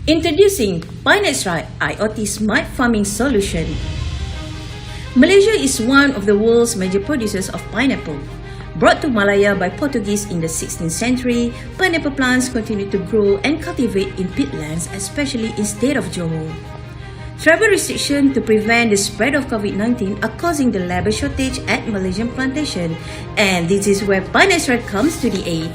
Introducing Pinexri IOT Smart Farming Solution. Malaysia is one of the world's major producers of pineapple. Brought to Malaya by Portuguese in the 16th century, pineapple plants continue to grow and cultivate in peatlands, especially in state of Johor. Travel restrictions to prevent the spread of COVID-19 are causing the labour shortage at Malaysian plantation, and this is where Pinexri comes to the aid.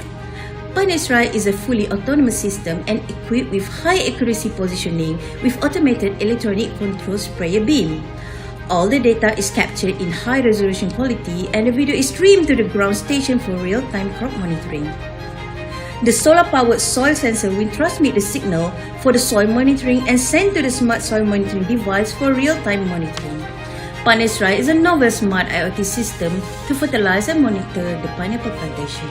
Pinexri is a fully autonomous system and equipped with high accuracy positioning with automated electronic control sprayer beam. All the data is captured in high resolution quality and the video is streamed to the ground station for real-time crop monitoring. The solar-powered soil sensor will transmit the signal for the soil monitoring and send to the smart soil monitoring device for real-time monitoring. Pinexri is a novel smart IoT system to fertilize and monitor the pineapple plantation.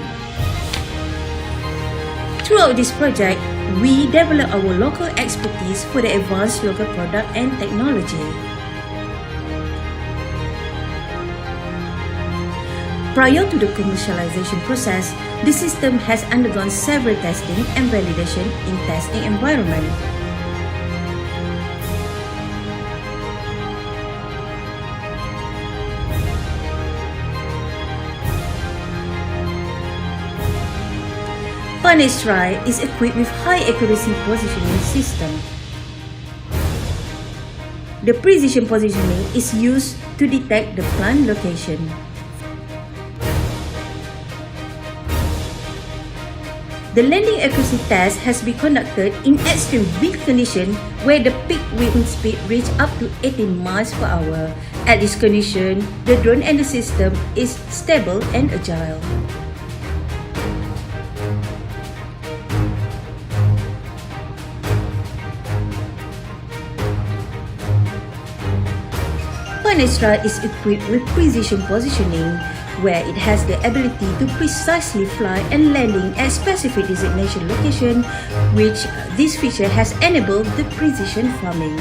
Throughout this project, we develop our local expertise for the advanced local product and technology. Prior to the commercialization process, the system has undergone several testing and validation in testing environment. Pinexri is equipped with high accuracy positioning system. The precision positioning is used to detect the plant location. The landing accuracy test has been conducted in extreme wind condition where the peak wind speed reached up to 18 miles per hour. At this condition, the drone and the system is stable and agile. Pinexri is equipped with precision positioning, where it has the ability to precisely fly and landing at specific designation location, which this feature has enabled the precision farming.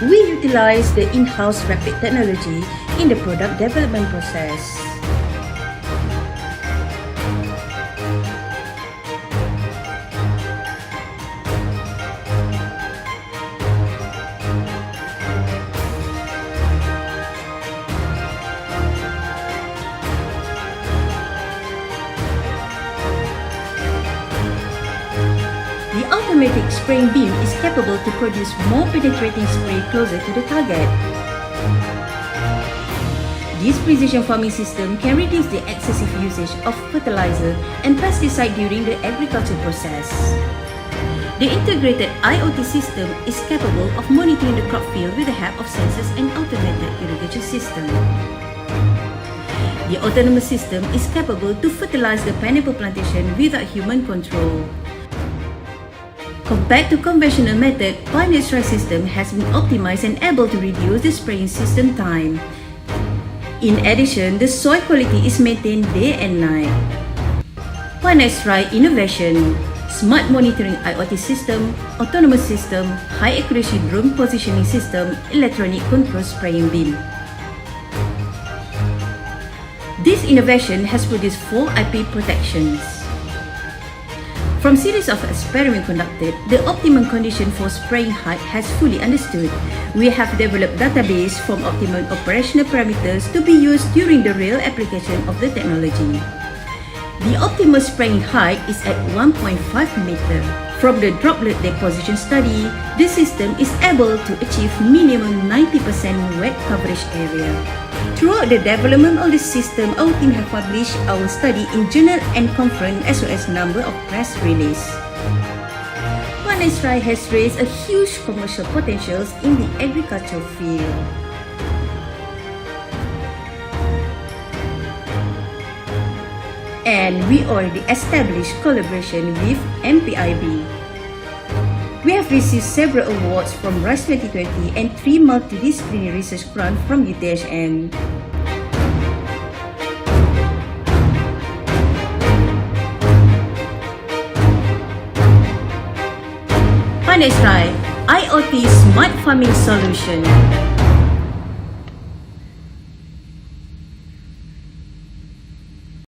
We utilize the in-house rapid technology in the product development process. The automatic spraying beam is capable to produce more penetrating spray closer to the target. This precision farming system can reduce the excessive usage of fertilizer and pesticide during the agriculture process. The integrated IoT system is capable of monitoring the crop field with the help of sensors and automated irrigation system. The autonomous system is capable to fertilize the pineapple plantation without human control. Compared to conventional method, Pinexri system has been optimized and able to reduce the spraying system time. In addition, the soil quality is maintained day and night. Pinexri innovation: smart monitoring IoT system, autonomous system, high accuracy drone positioning system, electronic control spraying beam. This innovation has produced 4 IP protections. From series of experiments conducted, the optimum condition for spraying height has fully understood. We have developed database from optimum operational parameters to be used during the real application of the technology. The optimal spraying height is at 1.5 meter. From the droplet deposition study, the system is able to achieve minimum 90% wet coverage area. Throughout the development of the system, our team have published our study in journal and conference as well as number of press release. Pinexri has raised a huge commercial potentials in the agricultural field. And we already established collaboration with MPIB. We have received several awards from RISE 2020 and 3 multidisciplinary research grants from UTHM. Pinexri IoT Smart Farming Solution.